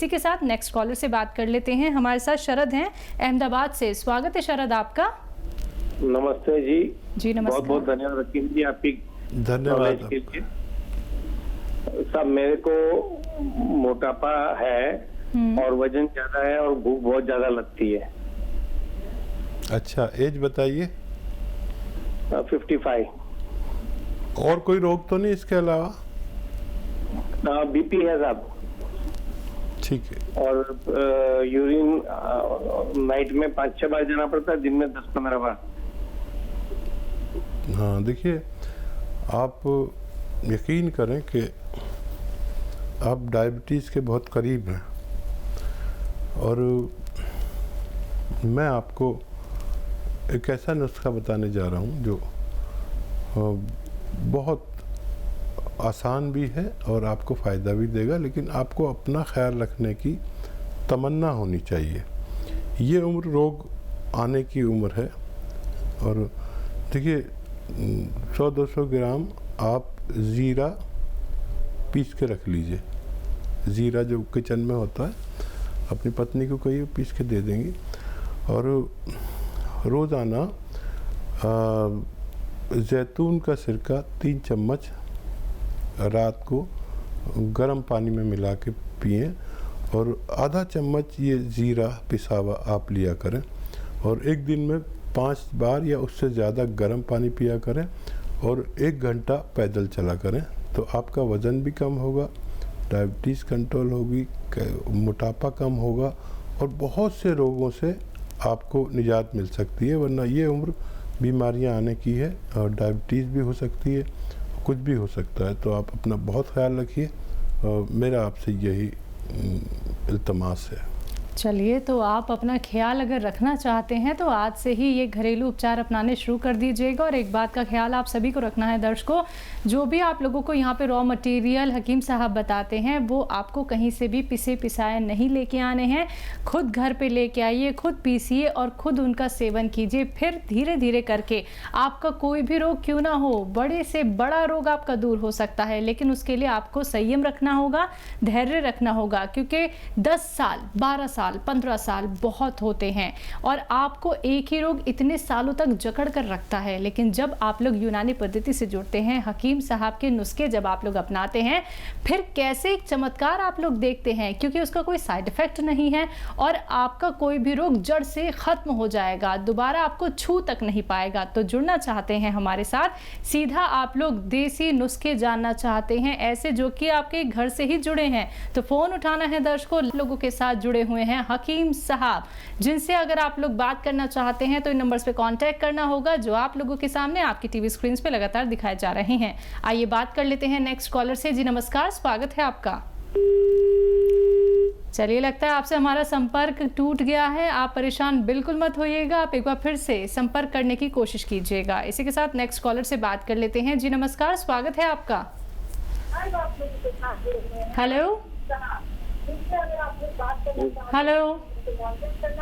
इसी के साथ नेक्स्ट कॉलर से बात कर लेते हैं। हमारे साथ शरद हैं अहमदाबाद से। स्वागत है शरद आपका। नमस्ते जी। जी नमस्ते। बहुत बहुत धन्यवाद रकीम जी आपकी धन्यवाद के लिए। सब मेरे को मोटापा है और वजन ज्यादा है और भूख बहुत ज्यादा लगती है। अच्छा, एज बताइए। 55। और कोई रोग तो नहीं इसके अलावा? बीपी है साहब। ठीक है। और यूरिन नाइट में 5-6 बार जाना पड़ता है, दिन में 10-15 बार। हाँ देखिए, आप यकीन करें कि आप डायबिटीज़ के बहुत करीब हैं और मैं आपको एक ऐसा नुस्खा बताने जा रहा हूँ जो बहुत आसान भी है और आपको फ़ायदा भी देगा, लेकिन आपको अपना ख्याल रखने की तमन्ना होनी चाहिए। ये उम्र रोग आने की उम्र है और देखिए 100-200 ग्राम आप ज़ीरा पीस के रख लीजिए। ज़ीरा जो किचन में होता है, अपनी पत्नी को कहिए पीस के दे देंगी। और रोज़ाना जैतून का सिरका 3 चम्मच रात को गर्म पानी में मिला के पिएं और आधा चम्मच ये ज़ीरा पिसा हुआ आप लिया करें और एक दिन में 5 बार या उससे ज़्यादा गर्म पानी पिया करें और 1 घंटा पैदल चला करें, तो आपका वज़न भी कम होगा, डायबिटीज़ कंट्रोल होगी, मोटापा कम होगा और बहुत से रोगों से आपको निजात मिल सकती है। वरना ये उम्र बीमारियां आने की है और डायबिटीज़ भी हो सकती है, कुछ भी हो सकता है। तो आप अपना बहुत ख्याल रखिए और मेरा आपसे यही इल्तमास है। चलिए, तो आप अपना ख्याल अगर रखना चाहते हैं तो आज से ही ये घरेलू उपचार अपनाने शुरू कर दीजिएगा। और एक बात का ख्याल आप सभी को रखना है दर्शकों, जो भी आप लोगों को यहाँ पे रॉ मटेरियल हकीम साहब बताते हैं वो आपको कहीं से भी पिसे पिसाए नहीं लेके आने हैं। खुद घर पे लेके आइए, खुद पीसिए और खुद उनका सेवन कीजिए। फिर धीरे धीरे करके आपका कोई भी रोग क्यों ना हो, बड़े से बड़ा रोग आपका दूर हो सकता है, लेकिन उसके लिए आपको संयम रखना होगा, धैर्य रखना होगा, क्योंकि 10 साल 12 साल 15 साल बहुत होते हैं और आपको एक ही रोग इतने सालों तक जकड़ कर रखता है। लेकिन जब आप लोग यूनानी पद्धति से जुड़ते हैं, हकीम साहब के नुस्खे जब आप लोग अपनाते हैं, फिर कैसे एक चमत्कार आप लोग देखते हैं, क्योंकि उसका कोई साइड इफेक्ट नहीं है और आपका कोई भी रोग जड़ से खत्म हो जाएगा, दोबारा आपको छू तक नहीं पाएगा। तो जुड़ना चाहते हैं हमारे साथ, सीधा आप लोग देसी नुस्खे जानना चाहते हैं, ऐसे जो कि आपके घर से ही जुड़े हैं, तो फोन उठाना है दर्शकों। लोगों के साथ जुड़े हुए हैं हकीम साहब, जिनसे अगर आप लोग बात करना चाहते हैं तो इन नंबर्स पे कांटेक्ट करना होगा जो आप लोगों के सामने आपकी टीवी स्क्रीन पे लगातार दिखाए जा रहे हैं। आइए बात कर लेते हैं नेक्स्ट कॉलर से। जी नमस्कार, स्वागत है आपका। चलिए, लगता है आपसे हमारा संपर्क टूट गया है। आप परेशान बिल्कुल मत होइएगा, आप एक बार फिर से संपर्क करने की कोशिश कीजिएगा। इसी के साथ नेक्स्ट कॉलर से बात कर लेते हैं। जी नमस्कार, स्वागत है आपका। हेलो हेलो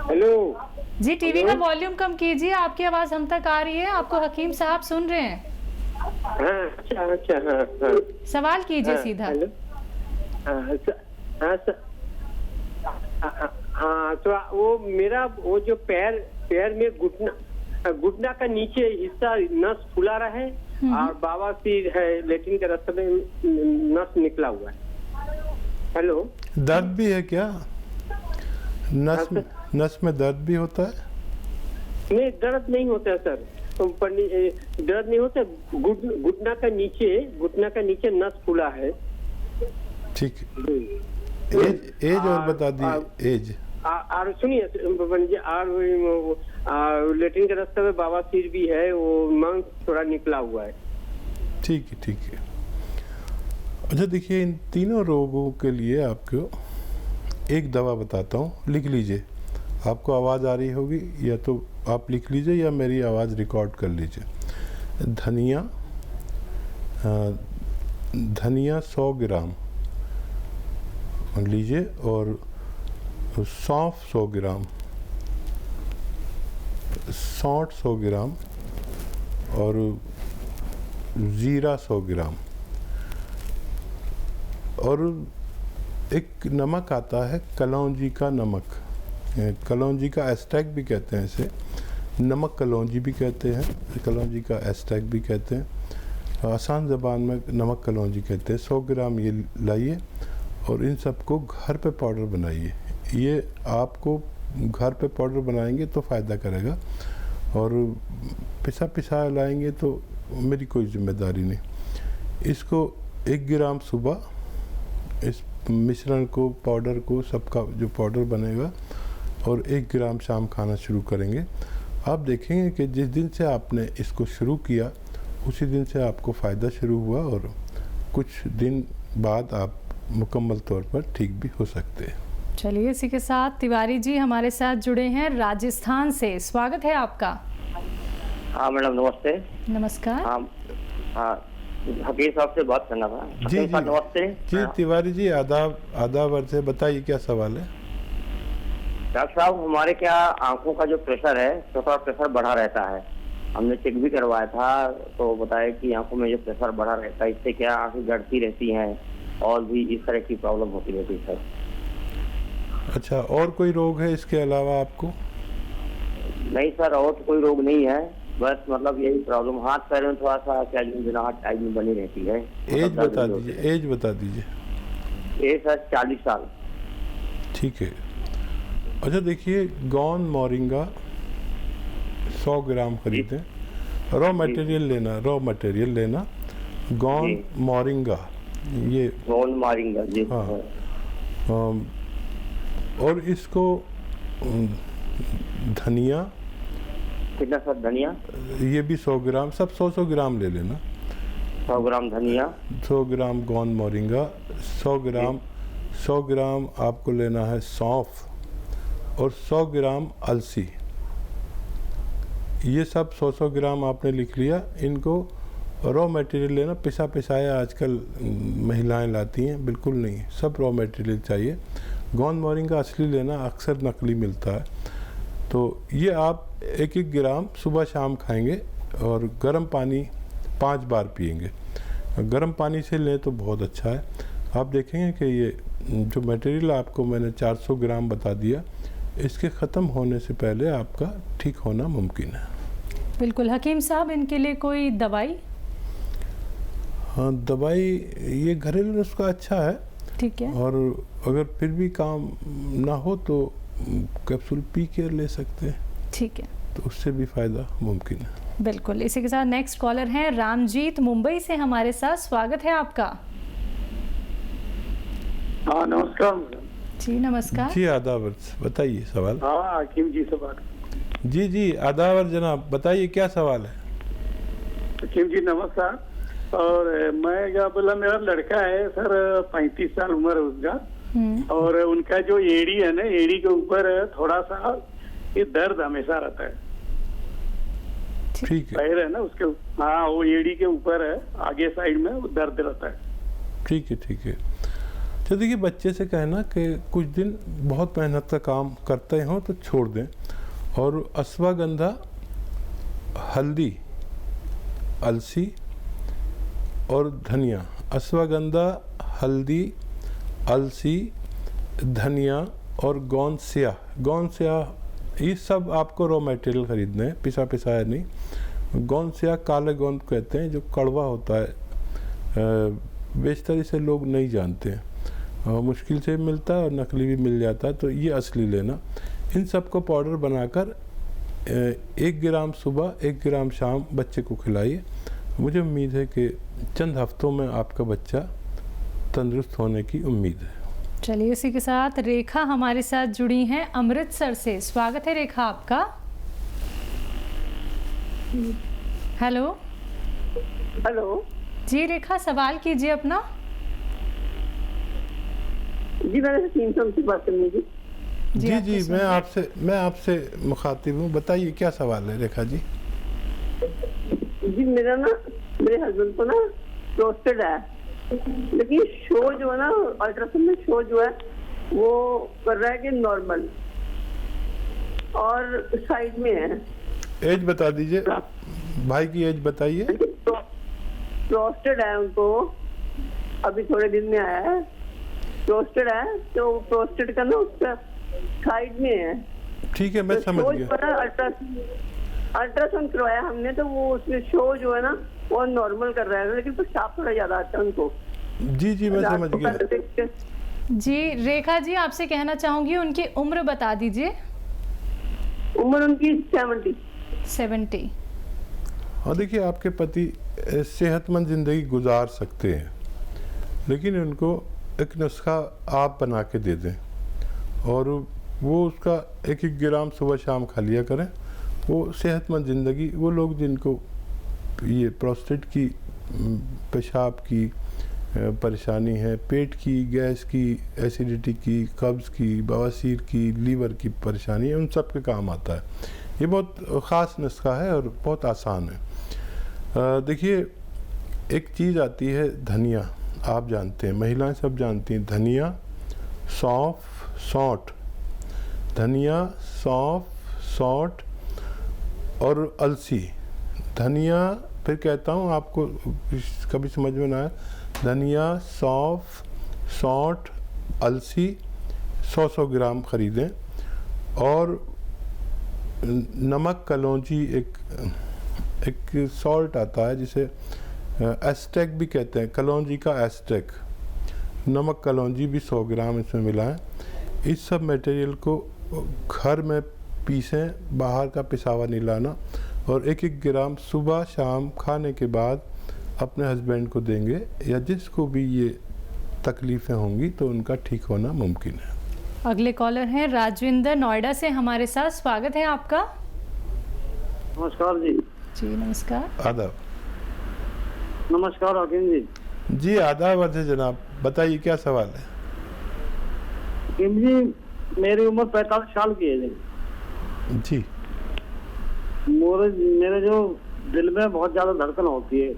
हेलो जी, टीवी का वॉल्यूम कम कीजिए, आपकी आवाज हम तक आ रही है, आपको हकीम साहब सुन रहे हैं। अच्छा। सवाल कीजिए सीधा। हाँ, तो वो मेरा वो जो पैर में घुटना का नीचे हिस्सा नस फुला रहा है और बवासीर है, लेट्रिन के रास्ते में नस निकला हुआ है। हेलो, दर्द भी है क्या? नस में दर्द भी होता है? नहीं, दर्द नहीं होता है सर, दर्द नहीं होता। घुटना का नीचे नस फूला है। ठीक है, एज और बता दिए एज। और सुनिए, लेट्रिन के रास्ते में बवासीर भी है, वो मांस थोड़ा निकला हुआ है। ठीक है, ठीक है। अच्छा देखिए, इन तीनों रोगों के लिए आपको एक दवा बताता हूँ, लिख लीजिए। आपको आवाज़ आ रही होगी, या तो आप लिख लीजिए या मेरी आवाज़ रिकॉर्ड कर लीजिए। धनिया 100 ग्राम लीजिए और सौंफ 100 ग्राम, सौंठ 100 ग्राम और ज़ीरा 100 ग्राम और एक नमक आता है कलौंजी का नमक, कलौंजी का एस्टैक भी कहते हैं इसे, नमक कलौंजी भी कहते हैं, कलौंजी का एस्टैक भी कहते हैं, आसान ज़बान में नमक कलौंजी कहते हैं। 100 ग्राम ये लाइए और इन सबको घर पे पाउडर बनाइए। ये आपको घर पे पाउडर बनाएंगे तो फ़ायदा करेगा, और पिसा लाएंगे तो मेरी कोई जिम्मेदारी नहीं। इसको 1 ग्राम सुबह इस मिश्रण को, पाउडर को, सबका जो पाउडर बनेगा, और 1 ग्राम शाम खाना शुरू करेंगे। आप देखेंगे कि जिस दिन से आपने इसको शुरू किया उसी दिन से आपको फ़ायदा शुरू हुआ, और कुछ दिन बाद आप मुकम्मल तौर पर ठीक भी हो सकते हैं। चलिए, इसी के साथ तिवारी जी हमारे साथ जुड़े हैं राजस्थान से। स्वागत है आपका। हाँ मैडम, नमस्ते। नमस्कार। हाँ, हकीम साहब से बात करना था। जी जी नमस्ते जी। तिवारी जी आदाब अर्ज़ है, बताइए क्या सवाल है। डॉक्टर साहब, हमारे क्या आंखों का जो प्रेशर है तो थोड़ा प्रेशर बढ़ा रहता है। हमने चेक भी करवाया था तो बताया कि आंखों में जो प्रेशर बढ़ा रहता है इससे क्या आंखें गड़ती रहती हैं और भी इस तरह की प्रॉब्लम होती रहती है सर। अच्छा, और कोई रोग है इसके अलावा आपको? नहीं सर, और तो कोई रोग नहीं है, बस मतलब यही प्रॉब्लम, हाथ पैर में थोड़ा सा क्या टाइप में बनी रहती है। एज बता दीजिए, एज बता दीजिए। एज सर 40 साल। ठीक है। अच्छा देखिए, गौन मोरिंगा 100 ग्राम खरीदें। रॉ मटेरियल लेना, गौन मोरिंगा, ये गौन मोरिंगा जी। हाँ। और इसको धनिया कितना सर? धनिया ये भी 100 ग्राम, सब 100 ग्राम ले लेना। 100 ग्राम धनिया, 100 ग्राम गौन मोरिंगा, 100 ग्राम आपको लेना है सौंफ, और 100 ग्राम अलसी। ये सब 100 ग्राम आपने लिख लिया। इनको रॉ मटेरियल लेना, पिसाया आजकल महिलाएं लाती हैं, बिल्कुल नहीं, सब रॉ मटेरियल चाहिए। गौन मोरिंगा असली लेना, अक्सर नकली मिलता है। तो ये आप 1 ग्राम सुबह शाम खाएंगे, और गर्म पानी 5 बार पिएंगे। गर्म पानी से लें तो बहुत अच्छा है। आप देखेंगे कि ये जो मटेरियल आपको मैंने 400 ग्राम बता दिया, इसके ख़त्म होने से पहले आपका ठीक होना मुमकिन है। बिल्कुल। हकीम साहब, इनके लिए कोई दवाई? हाँ, दवाई ये घरेलू नुस्खा अच्छा है। ठीक है। और अगर फिर भी काम ना हो तो कैप्सूल पी के ले सकते हैं। ठीक है, तो उससे भी फ़ायदा मुमकिन है। बिल्कुल। इसी के साथ नेक्स्ट कॉलर हैं रामजीत, मुंबई से हमारे साथ। स्वागत है आपका। हाँ नमस्कार। जी नमस्कार। जी आदावर, बताइए सवाल। हाँ हकीम जी से बात। जी आदावर जनाब, बताइए क्या सवाल है। हकीम जी नमस्कार। और मैं क्या बोला, मेरा लड़का है सर, 35 साल उम्र है उसका, और उनका जो एड़ी है ना, एड़ी के ऊपर थोड़ा सा ये दर्द हमेशा रहता है। ठीक है। पैर है ना उसके, हाँ वो एड़ी के ऊपर है, आगे साइड में वो दर्द रहता है। ठीक है। तो देखिए, बच्चे से कहना कि कुछ दिन बहुत मेहनत का काम करते हो तो छोड़ दें, और अश्वगंधा, हल्दी, अलसी और धनिया, अश्वगंधा, हल्दी, अलसी, धनिया और गोंद स्याह, ये सब आपको रॉ मटेरियल खरीदना है, पिसाया नहीं। गोंद स्याह काले गोंद कहते हैं, जो कड़वा होता है, बेशतर इसे लोग नहीं जानते हैं, मुश्किल से मिलता है और नकली भी मिल जाता है, तो ये असली लेना। इन सब को पाउडर बनाकर 1 ग्राम सुबह 1 ग्राम शाम बच्चे को खिलाइए। मुझे उम्मीद है कि चंद हफ्तों में आपका बच्चा तंदुरुस्त होने की उम्मीद है। चलिए, इसी के साथ रेखा हमारे साथ जुड़ी हैं अमृतसर से। स्वागत है रेखा आपका। हेलो जी रेखा, सवाल कीजिए अपना। जी मैंने सिम्टम से बात करनी थी। जी मैं आपसे मुखातिब हूँ, बताइए क्या सवाल है रेखा जी। जी मेरे हस्बैंड को ना प्रोस्टेट है, लेकिन शो जो है ना, अल्ट्रासाउंड में शो जो है वो कर रहा है कि नॉर्मल, और साइड में है। एज बता दीजिए, भाई की एज बताइए। प्रोस्टेट है उनको, अभी थोड़े दिन में आया है, प्रोस्टेट है, तो प्रोस्टेट का ना उसका साइड में है। ठीक है, मैं समझ गया। अल्ट्रासाउंड करवाया हमने, तो वो उसमें शो जो है ना वो नॉर्मल कर रहा है, लेकिन पेशाब थोड़ा ज्यादा आता है उनको। जी जी, मैं समझ गया। जी रेखा जी, आपसे कहना चाहूंगी उनकी उम्र बता दीजिए। उम्र उनकी 70। और देखिए, आपके पति सेहतमंद ज़िंदगी गुजार सकते हैं, लेकिन उनको एक नुस्खा आप बना के दे दें और वो उसका 1-1 ग्राम सुबह शाम खा लिया करें। वो सेहतमंद ज़िंदगी, वो लोग जिनको ये प्रोस्टेट की, पेशाब की परेशानी है, पेट की, गैस की, एसिडिटी की, कब्ज़ की, बवासीर की, लीवर की परेशानी है, उन सब के काम आता है। ये बहुत ख़ास नुस्खा है और बहुत आसान है। देखिए, एक चीज़ आती है धनिया, आप जानते हैं, महिलाएं सब जानती हैं, धनिया, सौंफ, सौंठ, धनिया, सौंफ, सौंठ और अलसी। धनिया, फिर कहता हूँ आपको कभी समझ में ना आए, धनिया, सौंफ, सौंठ, अलसी 100-100 ग्राम ख़रीदें। और नमक कलौंजी, एक सॉल्ट आता है जिसे एस्टेक भी कहते हैं, कलौंजी का एस्टेक, नमक कलौंजी भी 100 ग्राम इसमें मिलाएं। इस सब मटेरियल को घर में पीसें, बाहर का पिसावा नहीं लाना, और 1-1 ग्राम सुबह शाम खाने के बाद अपने हस्बैंड को देंगे, या जिसको भी ये तकलीफ़ें होंगी तो उनका ठीक होना मुमकिन है। अगले कॉलर हैं राजविंदर, नोएडा से हमारे साथ। स्वागत है आपका। नमस्कार जी। जी नमस्कार। आदाब। नमस्कार हकीम जी। जी आदाब अर्ज जनाब, बताइए क्या सवाल है। हकीम जी, मेरी उम्र 45 साल की है जी। मेरे जो दिल में बहुत ज्यादा धड़कन होती है।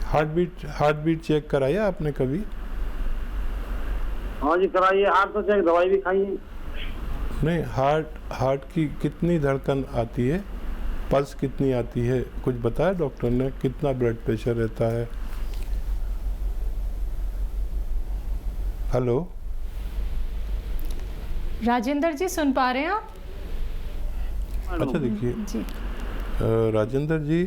हार्ट बीट चेक कराया आपने कभी? हाँ जी कराइए, हार्ट तो चेक, दवाई भी खाई है। नहीं, हार्ट की कितनी धड़कन आती है, पल्स कितनी आती है, कुछ बताया डॉक्टर ने? कितना ब्लड प्रेशर रहता है? हेलो राजेंद्र जी, सुन पा रहे हैं आप? अच्छा देखिए जी राजेंद्र जी,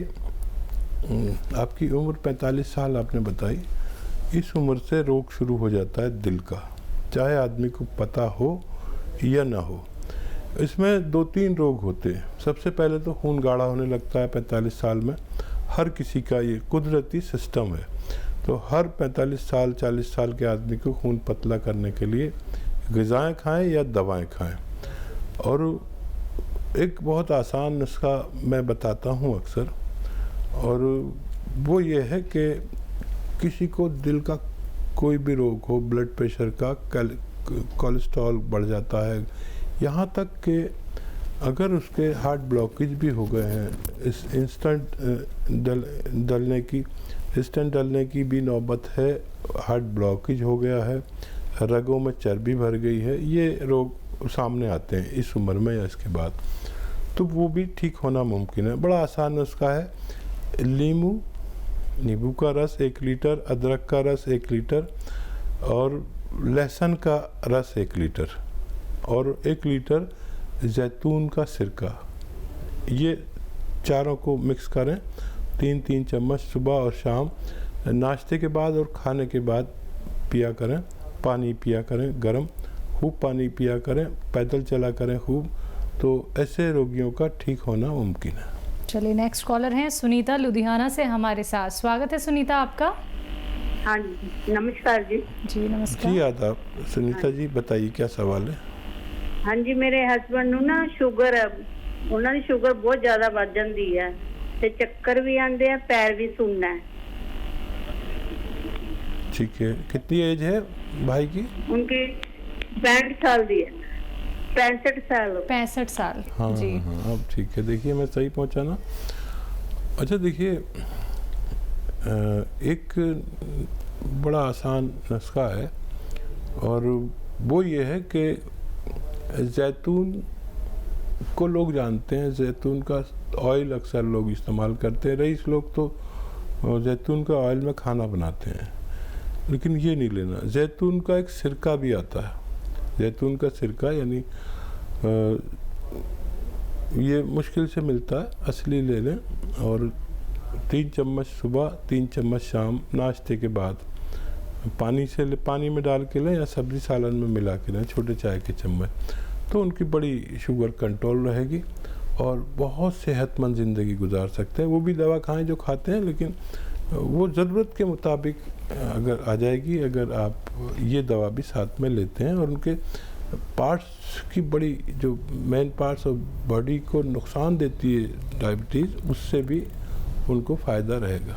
आपकी उम्र 45 साल आपने बताई। इस उम्र से रोग शुरू हो जाता है दिल का, चाहे आदमी को पता हो या ना हो। इसमें 2-3 रोग होते हैं। सबसे पहले तो खून गाढ़ा होने लगता है 45 साल में। हर किसी का ये कुदरती सिस्टम है। तो हर 45 साल 40 साल के आदमी को खून पतला करने के लिए ग़िज़ाएँ खाएं या दवाएं खाएं। और एक बहुत आसान नुस्खा मैं बताता हूँ अक्सर, और वो ये है कि किसी को दिल का कोई भी रोग हो, ब्लड प्रेशर का, कोलेस्ट्रॉल बढ़ जाता है, यहाँ तक कि अगर उसके हार्ट ब्लॉकेज भी हो गए हैं, इस इंस्टेंट डलने की भी नौबत है, हार्ट ब्लॉकेज हो गया है, रगों में चर्बी भर गई है, ये रोग सामने आते हैं इस उम्र में या इसके बाद, तो वो भी ठीक होना मुमकिन है। बड़ा आसान नुस्खा है। नींबू का रस 1 लीटर, अदरक का रस 1 लीटर और लहसुन का रस 1 लीटर और 1 लीटर जैतून का सिरका, ये चारों को मिक्स करें 3-3 चम्मच सुबह और शाम, नाश्ते के बाद और खाने के बाद पिया करें। पानी पिया करें गर्म, खूब पानी पिया करें, पैदल चला करें खूब, तो ऐसे रोगियों का ठीक होना मुमकिन है। चलिए नेक्स्ट कॉलर हैं सुनीता, लुधियाना से हमारे साथ। स्वागत है सुनीता आपका। हाँ जी नमस्कार जी। जी नमस्कार। जी आदाब। सुनीता जी बताइए क्या सवाल है। हाँ जी, मेरे हस्बैंड ਨੂੰ ਨਾ ਸ਼ੂਗਰ ਹੈ, ਉਹਨਾਂ ਦੀ ਸ਼ੂਗਰ ਬਹੁਤ ਜ਼ਿਆਦਾ ਵੱਧ ਜਾਂਦੀ ਹੈ ਤੇ ਚੱਕਰ ਵੀ ਆਉਂਦੇ ਆ, ਪੈਰ ਵੀ ਸੁੰਨਾ ਹੈ। ठीक है, कितनी एज है भाई की? उनकी 65 साल दी है। 65 साल। हाँ जी हाँ, अब ठीक है। देखिए मैं सही पहुंचा ना? अच्छा देखिए, एक बड़ा आसान नुस्खा है और वो ये है कि जैतून को लोग जानते हैं, जैतून का ऑयल अक्सर लोग इस्तेमाल करते हैं। रईस लोग तो जैतून का ऑयल में खाना बनाते हैं, लेकिन ये नहीं लेना। जैतून का एक सिरका भी आता है, जैतून का सिरका, यानी ये मुश्किल से मिलता है, असली ले लें। और 3 चम्मच सुबह, 3 चम्मच शाम नाश्ते के बाद पानी में डाल के लें या सब्जी सालन में मिला के लें, छोटे चाय के चम्मच, तो उनकी बड़ी शुगर कंट्रोल रहेगी और बहुत सेहतमंद ज़िंदगी गुजार सकते हैं। वो भी दवा खाएं जो खाते हैं, लेकिन वो ज़रूरत के मुताबिक अगर आ जाएगी, अगर आप ये दवा भी साथ में लेते हैं। और उनके पार्ट्स की बड़ी जो मेन पार्ट्स ऑफ बॉडी को नुकसान देती है डायबिटीज़, उससे भी उनको फ़ायदा रहेगा।